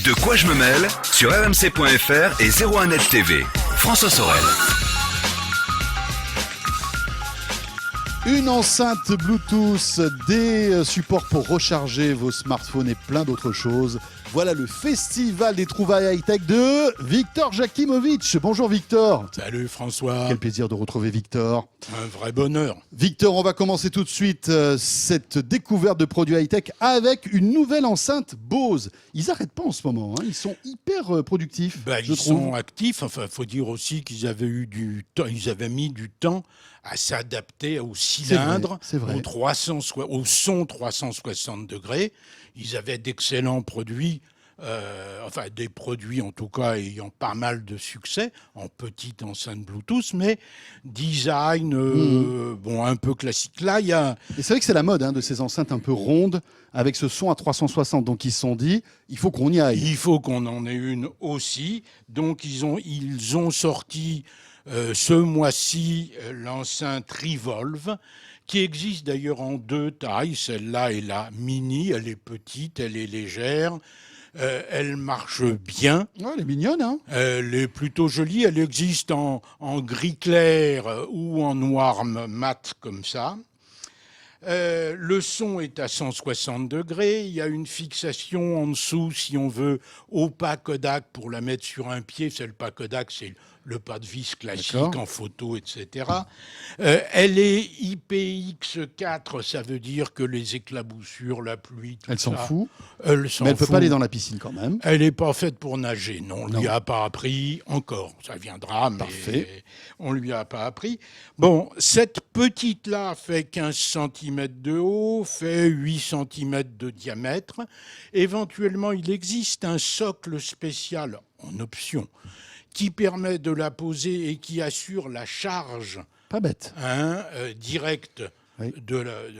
De quoi je me mêle sur rmc.fr et 01net TV. François Sorel. Une enceinte Bluetooth, des supports pour recharger vos smartphones et plein d'autres choses. Voilà le festival des trouvailles high-tech de Victor Jakimovic. Bonjour Victor. Salut François. Quel plaisir de retrouver Victor. Un vrai bonheur. Victor, on va commencer tout de suite cette découverte de produits high-tech avec une nouvelle enceinte Bose. Ils n'arrêtent pas en ce moment, hein. Ils sont hyper productifs. Ils sont actifs. Enfin, il faut dire aussi qu'ils avaient eu du temps. Ils avaient mis du temps à s'adapter au cylindre, c'est vrai. au son 360 degrés. Ils avaient d'excellents produits. Des produits en tout cas ayant pas mal de succès en petite enceinte Bluetooth, mais design un peu classique. Là, il y a... Et c'est vrai que c'est la mode de ces enceintes un peu rondes avec ce son à 360. Donc ils se sont dit, il faut qu'on y aille. Il faut qu'on en ait une aussi. Donc ils ont sorti ce mois-ci l'enceinte Revolve, qui existe d'ailleurs en deux tailles. Celle-là est la mini, elle est petite, elle est légère. Elle marche bien. Ouais, elle est mignonne, hein. Elle est plutôt jolie. Elle existe en gris clair ou en noir mat comme ça. Le son est à 160 degrés. Il y a une fixation en dessous, si on veut, au pas Kodak pour la mettre sur un pied. C'est le pas Kodak, c'est le pas de vis classique en photo, etc. Elle est IPX4, ça veut dire que les éclaboussures, la pluie, tout elle ça... s'en fout. Mais elle ne peut pas aller dans la piscine quand même. Elle n'est pas faite pour nager, non. On ne lui a pas appris encore. Ça viendra, mais parfait. On ne lui a pas appris. Bon, cette petite-là fait 15 cm de haut, fait 8 cm de diamètre. Éventuellement, il existe un socle spécial en option qui permet de la poser et qui assure la charge pas bête. directe. Oui.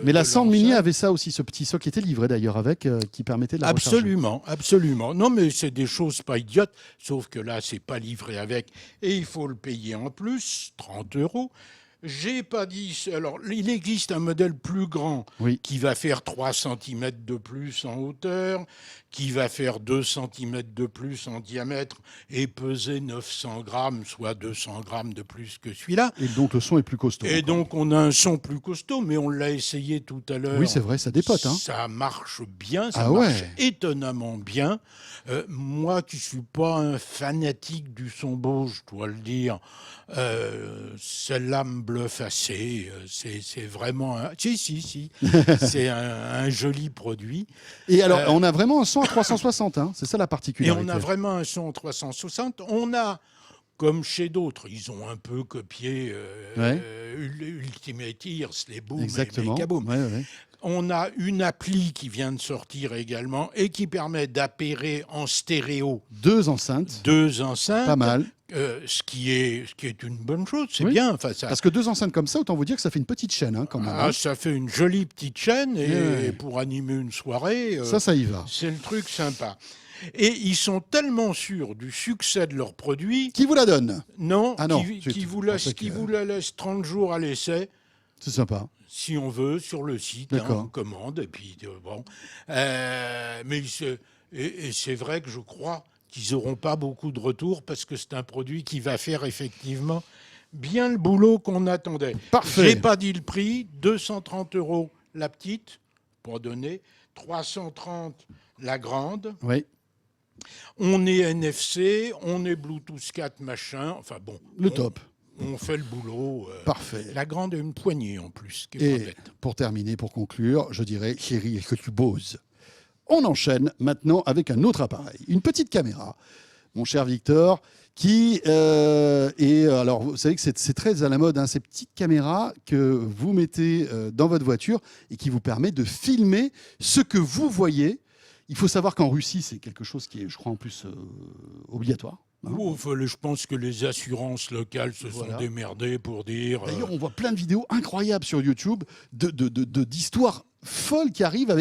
Mais la Sand Mini avait ça aussi, ce petit socle qui était livré d'ailleurs avec, qui permettait de la recharger. Absolument. Non, mais c'est des choses pas idiotes, sauf que là, c'est pas livré avec et il faut le payer en plus, 30 €. J'ai pas dit... Alors, il existe un modèle plus grand qui va faire 3 cm de plus en hauteur, qui va faire 2 cm de plus en diamètre et peser 900 grammes, soit 200 grammes de plus que celui-là. Et donc, le son est plus costaud. Et donc, on a un son plus costaud, mais on l'a essayé tout à l'heure. Oui, c'est vrai, ça dépote. Ça marche bien, ça marche étonnamment bien. Moi, qui ne suis pas un fanatique du son Bose, je dois le dire, celle-là me bluffe assez. C'est vraiment un... Si. C'est un joli produit. Et alors, on a vraiment un son à 360, c'est ça la particularité. Et on a vraiment un son à 360. On a, comme chez d'autres, ils ont un peu copié Ultimate Ears, les Boom et les Kaboom. On a une appli qui vient de sortir également et qui permet d'appairer en stéréo deux enceintes. Pas mal. Ce qui est une bonne chose, c'est bien. Enfin, ça... Parce que deux enceintes comme ça, autant vous dire que ça fait une petite chaîne quand même. Ça fait une jolie petite chaîne et pour animer une soirée, ça y va. C'est le truc sympa. Et ils sont tellement sûrs du succès de leurs produits... Qui vous la donne? Non, qui vous la laisse 30 jours à l'essai. C'est sympa. Si on veut, sur le site, on commande, et puis bon. Mais c'est vrai que je crois qu'ils n'auront pas beaucoup de retours parce que c'est un produit qui va faire effectivement bien le boulot qu'on attendait. Parfait. J'ai pas dit le prix, 230 € la petite, pour donner, 330 la grande. Oui. On est NFC, on est Bluetooth 4 machin, enfin bon. Le top. On fait le boulot. Parfait. La grande a une poignée en plus. Qui est et pas bête. Pour terminer, pour conclure, je dirais, chérie, est-ce que tu boses? On enchaîne maintenant avec un autre appareil, une petite caméra, mon cher Victor, qui est... Alors, vous savez que c'est très à la mode, ces petites caméras que vous mettez dans votre voiture et qui vous permet de filmer ce que vous voyez. Il faut savoir qu'en Russie, c'est quelque chose qui est, je crois, en plus obligatoire. Je pense que les assurances locales se sont démerdées pour dire... D'ailleurs, on voit plein de vidéos incroyables sur YouTube d'histoires folles qui arrivent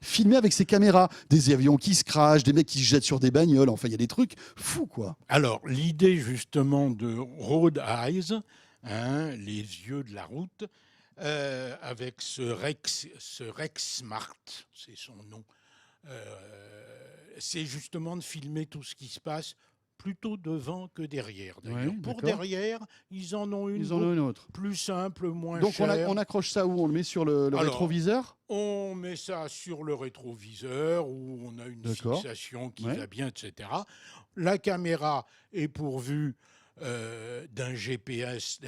filmées avec ces caméras. Des avions qui se crashent, des mecs qui se jettent sur des bagnoles. Enfin, il y a des trucs fous, quoi. Alors, l'idée, justement, de Road Eyes, les yeux de la route, avec ce Rex Smart, c'est son nom, c'est justement de filmer tout ce qui se passe plutôt devant que derrière. D'ailleurs. Ouais, Pour d'accord. derrière, ils en ont une Ils en ont une autre. plus simple, moins Donc chère. on accroche ça où? On le met sur le Alors, rétroviseur? On met ça sur le rétroviseur où on a une D'accord. fixation qui Ouais. va bien, etc. La caméra est pourvue d'un GPS,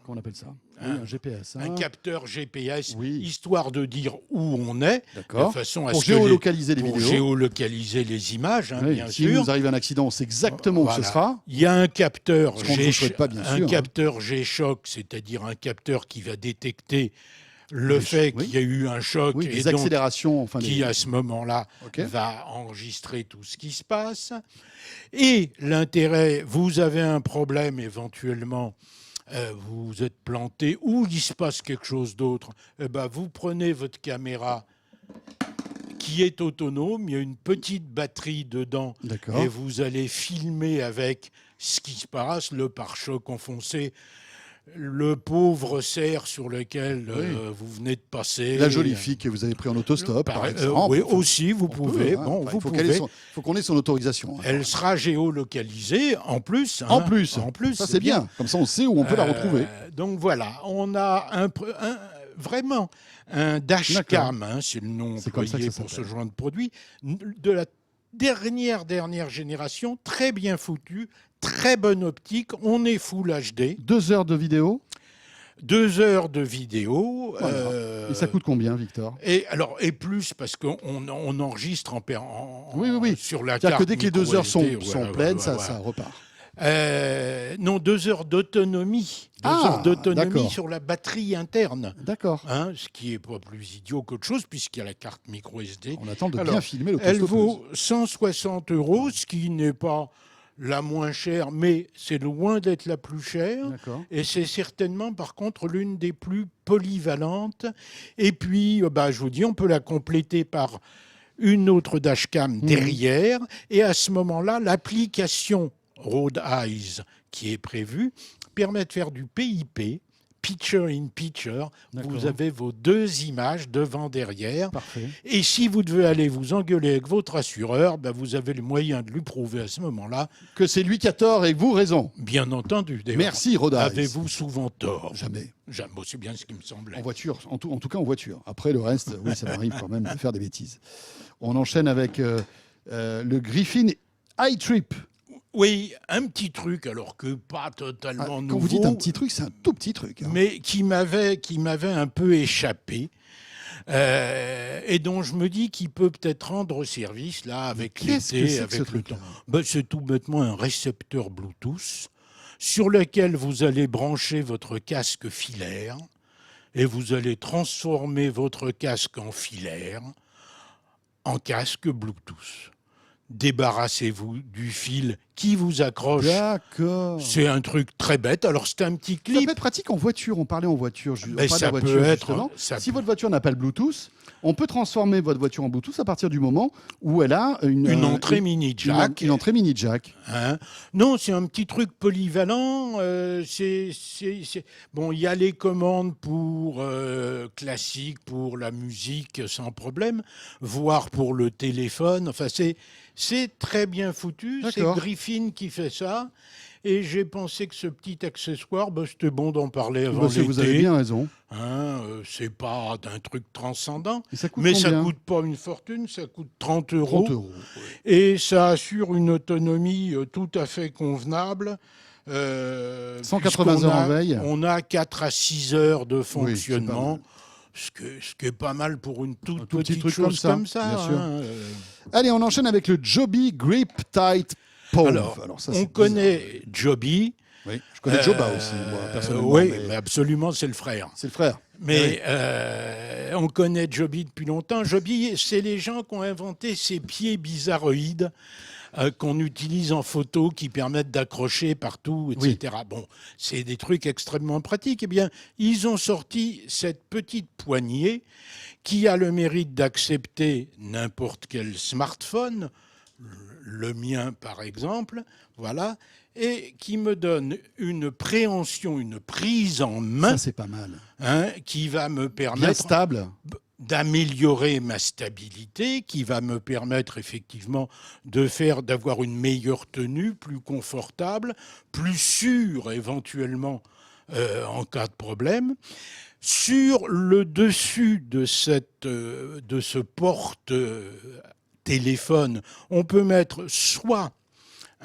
Comment on appelle ça? Un- Oui, un GPS. un capteur GPS, Oui. histoire de dire où on est, de D'accord. façon à Pour ce que géolocaliser les pour vidéos. géolocaliser les images, hein, Oui, bien s'il sûr. nous arrive un accident, on sait exactement où Voilà. ce sera. Il y a un capteur Ce qu'on ne vous souhaite pas, bien sûr, hein. capteur G-Shock, c'est-à-dire un capteur qui va détecter le Les fait oui. qu'il y a eu un choc Oui, et des donc accélérations. Enfin, qui, à ce moment-là, Ok. va enregistrer tout ce qui se passe. Et l'intérêt, vous avez un problème éventuellement, vous êtes planté ou il se passe quelque chose d'autre, eh ben, vous prenez votre caméra qui est autonome, il y a une petite batterie dedans D'accord. et vous allez filmer avec ce qui se passe, le pare-choc enfoncé, le pauvre cerf sur lequel vous venez de passer. La jolie fille que vous avez pris en autostop, par exemple. Oui, Enfin, aussi, vous on pouvez. peut, hein. Bon, Enfin, vous il faut pouvez. faut qu'on ait son autorisation. Hein. Elle sera géolocalisée en plus. En hein. plus. En plus, Ça, c'est bien. Comme ça, on sait où on peut la retrouver. Donc voilà, on a vraiment un dashcam, hein, c'est le nom C'est comme ça que employé ça pour ce s'appelle. genre de produit, de la dernière génération, très bien foutu, très bonne optique, on est Full HD, 2 heures de vidéo. 2 heures de vidéo. Voilà. Et ça coûte combien, Victor? Et plus parce qu'on enregistre Oui. sur la C'est-à-dire carte. que dès que les 2 heures sont micro-SD, pleines, voilà. ça repart. Non, 2 heures d'autonomie. 2 Ah, heures d'autonomie d'accord. sur la batterie interne. D'accord. Hein, ce qui est pas plus idiot qu'autre chose, puisqu'il y a la carte micro SD. On attend de Alors, bien filmer Elle l'autostoppeuse. vaut 160 €, ce qui n'est pas la moins chère, mais c'est loin d'être la plus chère. D'accord. Et c'est certainement, par contre, l'une des plus polyvalentes. Et puis, je vous dis, on peut la compléter par une autre dashcam derrière. Et à ce moment-là, l'application Road Eyes qui est prévue permet de faire du PIP, Picture in Picture. D'accord. Vous avez vos 2 images devant, derrière. Parfait. Et si vous devez aller vous engueuler avec votre assureur, vous avez le moyen de lui prouver à ce moment-là, Que c'est lui qui a tort et vous raison. bien entendu. D'ailleurs, Merci, Roda. avez-vous souvent tort? Jamais. Jamais. Bon, c'est bien ce qui me semblait. En voiture, en tout cas en voiture. Après, le reste, oui, ça m'arrive quand même de faire des bêtises. On enchaîne avec le Griffin iTrip. Oui, un petit truc, alors que pas totalement Quand nouveau, vous dites un petit truc, c'est un tout petit truc. Hein. mais qui m'avait un peu échappé. Et dont je me dis qu'il peut peut-être rendre service là avec Qu'est-ce que l'été, c'est que avec ce le truc-là temps. C'est tout bêtement un récepteur Bluetooth sur lequel vous allez brancher votre casque filaire et vous allez transformer votre casque en filaire en casque Bluetooth. Débarrassez-vous du fil qui vous accroche. D'accord. C'est un truc très bête. Alors, c'est un petit Ça clip. peut être pratique en voiture. On parlait en voiture. On parlait de ça la peut voiture, être, justement. ça Si peut- votre voiture n'a pas le Bluetooth, on peut transformer votre voiture en Bluetooth à partir du moment où elle a Une entrée mini jack. Une entrée mini jack. Hein. Non, c'est un petit truc polyvalent. Bon, il y a les commandes pour classique, pour la musique sans problème, voire pour le téléphone. Enfin, c'est très bien foutu. C'est D'accord. Griffin qui fait ça. Et j'ai pensé que ce petit accessoire, c'était bon d'en parler avant l'été. Vous avez bien raison. Hein, c'est pas d'un truc transcendant. Et ça coûte Mais combien ça coûte pas une fortune, ça coûte 30 €. 30 €. Et ça assure une autonomie tout à fait convenable. 180 puisqu'on heures a- en veille. On a 4 à 6 heures de Oui, c'est pas fonctionnement, mal. ce qui est pas mal pour une toute Un tout petit petite truc chose comme ça, bien sûr. hein. Allez, on enchaîne avec le Joby Grip Tight Pole. Alors, ça, on c'est connaît Joby. bizarre. Oui, je connais Joba aussi, moi, personnellement. Oui, mais mais absolument, c'est le frère. c'est le frère. Mais on connaît Joby depuis longtemps. Joby, c'est les gens qui ont inventé ces pieds bizarroïdes qu'on utilise en photo, qui permettent d'accrocher partout, etc. Bon, c'est des trucs extrêmement pratiques. Eh bien, ils ont sorti cette petite poignée qui a le mérite d'accepter n'importe quel smartphone, le mien par exemple, voilà, et qui me donne une préhension, une prise en main, Ça, c'est pas mal. qui va me Bien permettre stable. d'améliorer ma stabilité, qui va me permettre effectivement d'avoir une meilleure tenue, plus confortable, plus sûre éventuellement en cas de problème. Sur le dessus de ce porte-téléphone, on peut mettre soit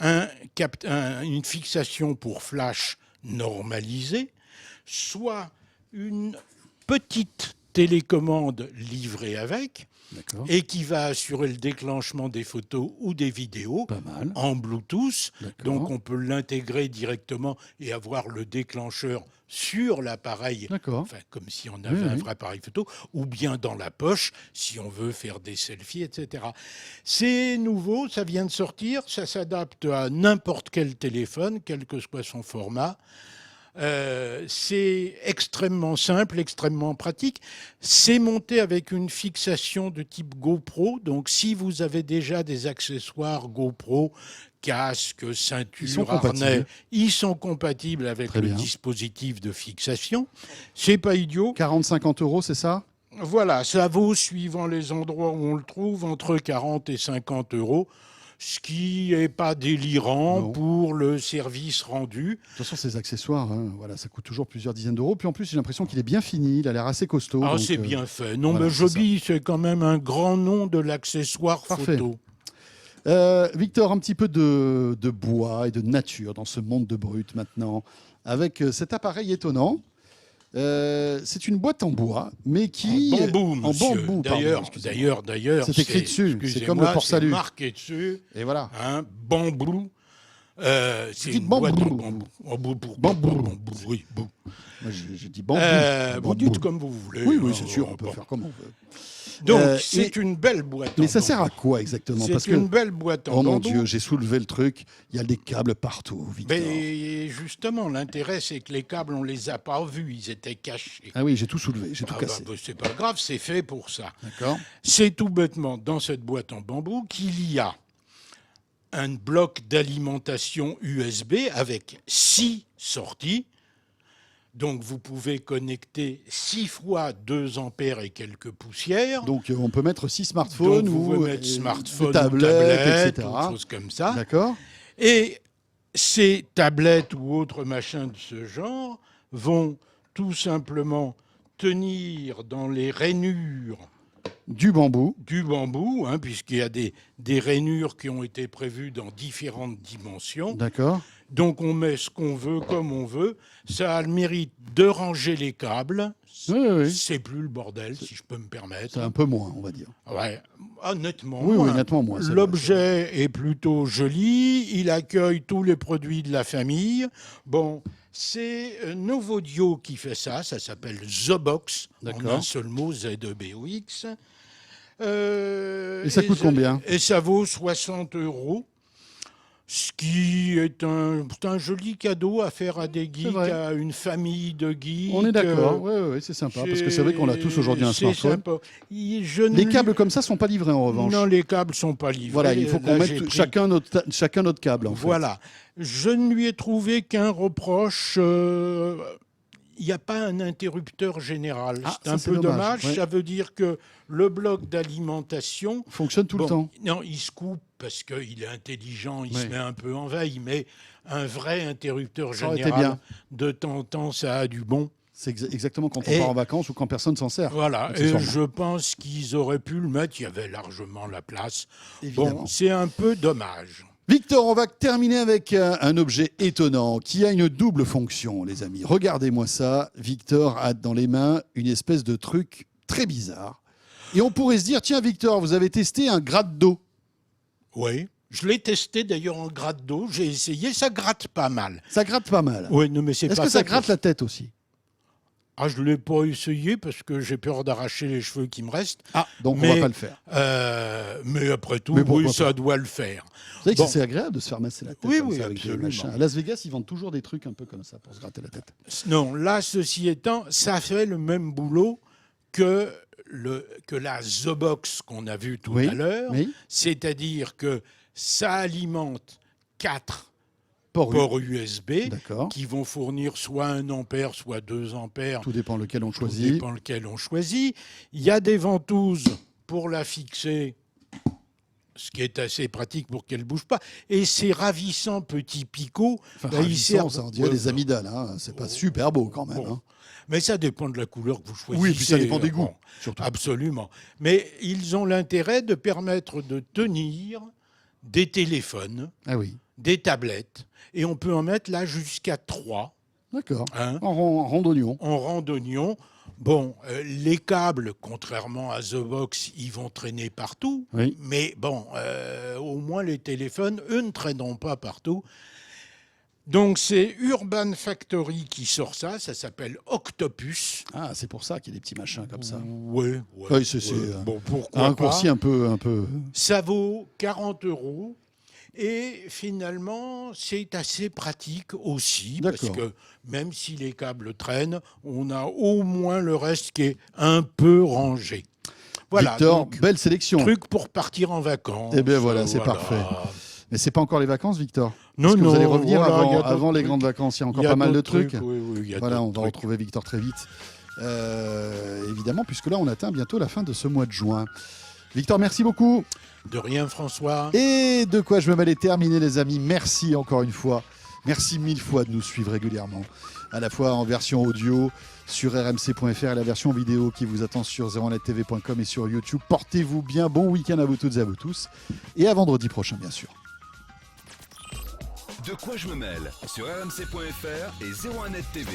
une fixation pour flash normalisée, soit une petite télécommande livrée avec, et qui va assurer le déclenchement des photos ou des vidéos en Bluetooth. Donc on peut l'intégrer directement et avoir le déclencheur sur l'appareil, enfin, comme si on avait un vrai appareil photo, ou bien dans la poche si on veut faire des selfies, etc. C'est nouveau, ça vient de sortir, ça s'adapte à n'importe quel téléphone, quel que soit son format. C'est extrêmement simple, extrêmement pratique. C'est monté avec une fixation de type GoPro. Donc, si vous avez déjà des accessoires GoPro, casque, ceinture, harnais, ils sont compatibles avec le dispositif de fixation. C'est pas idiot. 40-50 €, c'est ça ? Voilà, ça vaut, suivant les endroits où on le trouve, entre 40 et 50 €. Ce qui n'est pas délirant pour le service rendu. De toute façon, ces accessoires, voilà, ça coûte toujours plusieurs dizaines d'euros. Puis en plus, j'ai l'impression qu'il est bien fini, il a l'air assez costaud. Ah, c'est bien fait. Non, mais Joby, c'est quand même un grand nom de l'accessoire photo. Victor, un petit peu de bois et de nature dans ce monde de brut maintenant, avec cet appareil étonnant. C'est une boîte en bois, mais qui... En bambou, monsieur. D'ailleurs, c'est écrit dessus. C'est comme le port-salut. C'est marqué dessus. Et voilà. Bambou. C'est une boîte en bambou. Oui, bon. Moi, j'ai dit bambou. Vous dites comme vous voulez. Oui, c'est sûr, on peut faire comme on veut. Donc, c'est une belle boîte. Mais ça sert à quoi exactement ? C'est une belle boîte en bambou. Oh mon Dieu, j'ai soulevé le truc. Il y a des câbles partout, Victor. Mais justement, l'intérêt, c'est que les câbles, on les a pas vus. Ils étaient cachés. Ah oui, j'ai tout soulevé, j'ai tout cassé. C'est pas grave, c'est fait pour ça. D'accord. C'est tout bêtement dans cette boîte en bambou qu'il y a un bloc d'alimentation USB avec 6 sorties. Donc, vous pouvez connecter 6 fois 2 ampères et quelques poussières. Donc, on peut mettre 6 smartphones smartphones, tablettes, etc. Ou choses comme ça. D'accord. Et ces tablettes ou autres machins de ce genre vont tout simplement tenir dans les rainures du bambou, puisqu'il y a des rainures qui ont été prévues dans différentes dimensions. D'accord. Donc on met ce qu'on veut, comme on veut. Ça a le mérite de ranger les câbles. Oui. C'est plus le bordel, si je peux me permettre. C'est un peu moins, on va dire. Ouais, nettement moins. Oui, nettement moins. L'objet est plutôt joli. Il accueille tous les produits de la famille. Bon, c'est Novodio qui fait ça. Ça s'appelle Zobox. En un seul mot, Z-E-B-O-X. Et ça coûte combien ? Et ça vaut 60 €. Ce qui est un joli cadeau à faire à des geeks, à une famille de geeks. On est d'accord, oui, c'est sympa, parce que c'est vrai qu'on a tous aujourd'hui un smartphone. Les câbles comme ça ne sont pas livrés en revanche. Non, les câbles ne sont pas livrés. Voilà, il faut qu'on mette chacun notre câble. Voilà. Je ne lui ai trouvé qu'un reproche. Il n'y a pas un interrupteur général. C'est un peu dommage. Ça veut dire que le bloc d'alimentation fonctionne tout le temps. Non, il se coupe parce qu'il est intelligent, il se met un peu en veille, mais un vrai interrupteur général, de temps en temps, ça a du bon. C'est exactement quand on part en vacances ou quand personne s'en sert. Voilà, et je pense qu'ils auraient pu le mettre, il y avait largement la place. Évidemment. Bon, c'est un peu dommage. Victor, on va terminer avec un objet étonnant qui a une double fonction, les amis. Regardez-moi ça. Victor a dans les mains une espèce de truc très bizarre. Et on pourrait se dire, tiens Victor, vous avez testé un gratte d'eau. Oui, je l'ai testé d'ailleurs en gratte d'eau. J'ai essayé, ça gratte pas mal. Ça gratte pas mal. Oui, non, mais c'est pas. Est-ce que ça gratte la tête aussi ? Ah, je ne l'ai pas essayé parce que j'ai peur d'arracher les cheveux qui me restent. Ah, donc on ne va pas le faire. Mais après tout, oui, ça doit le faire. Vous savez que c'est agréable de se faire masser la tête oui, avec des machins. À Las Vegas, ils vendent toujours des trucs un peu comme ça pour se gratter la tête. Non, là, ceci étant, ça fait le même boulot que la Zobox qu'on a vue tout à l'heure. Oui. C'est-à-dire que ça alimente 4 port USB D'accord. qui vont fournir soit 1 ampère, soit 2 ampères. Tout dépend lequel on Tout choisit. dépend lequel on choisit. Il y a des ventouses pour la fixer, ce qui est assez pratique pour qu'elle ne bouge pas. Et ces ravissants petits picots, Enfin, ils ravissant, servent... ça, on dirait des amygdales. Hein. C'est pas super beau quand même. Bon. Hein. Mais ça dépend de la couleur que vous choisissez. Oui, et puis ça dépend des Bon, goûts, surtout. absolument. Mais ils ont l'intérêt de permettre de tenir des téléphones, Ah oui, des tablettes, et on peut en mettre là jusqu'à 3 d'accord. hein, En rond d'oignon. en rang d'oignon. Bon, les câbles, contrairement à The Box, ils vont traîner partout. Oui. Mais bon, au moins les téléphones, eux, ne traîneront pas partout. Donc c'est Urban Factory qui sort ça s'appelle Octopus. Ah, c'est pour ça qu'il y a des petits machins comme ça. Ouais. Oui, c'est Bon, pourquoi un raccourci pas. un peu. Ça vaut 40 €. Et finalement, c'est assez pratique aussi, parce D'accord. que même si les câbles traînent, on a au moins le reste qui est un peu rangé. Voilà, Victor, donc, belle sélection. truc pour partir en vacances. Eh bien voilà, c'est parfait. Mais c'est pas encore les vacances, Victor. Non, Parce que non, vous allez revenir voilà, il y a d'autres avant les trucs. grandes vacances. Il y a encore Il y a pas mal de d'autres trucs. Oui, il y a Voilà, on d'autres va trucs. retrouver Victor très vite. Évidemment, puisque là, on atteint bientôt la fin de ce mois de juin. Victor, merci beaucoup. De rien, François. Et de quoi je me mêle est terminé, les amis. Merci encore une fois. Merci 1000 fois de nous suivre régulièrement. À la fois en version audio sur rmc.fr et la version vidéo qui vous attend sur 01nettv.com et sur YouTube. Portez-vous bien. Bon week-end à vous toutes et à vous tous. Et à vendredi prochain, bien sûr. De quoi je me mêle sur rmc.fr et 01net TV.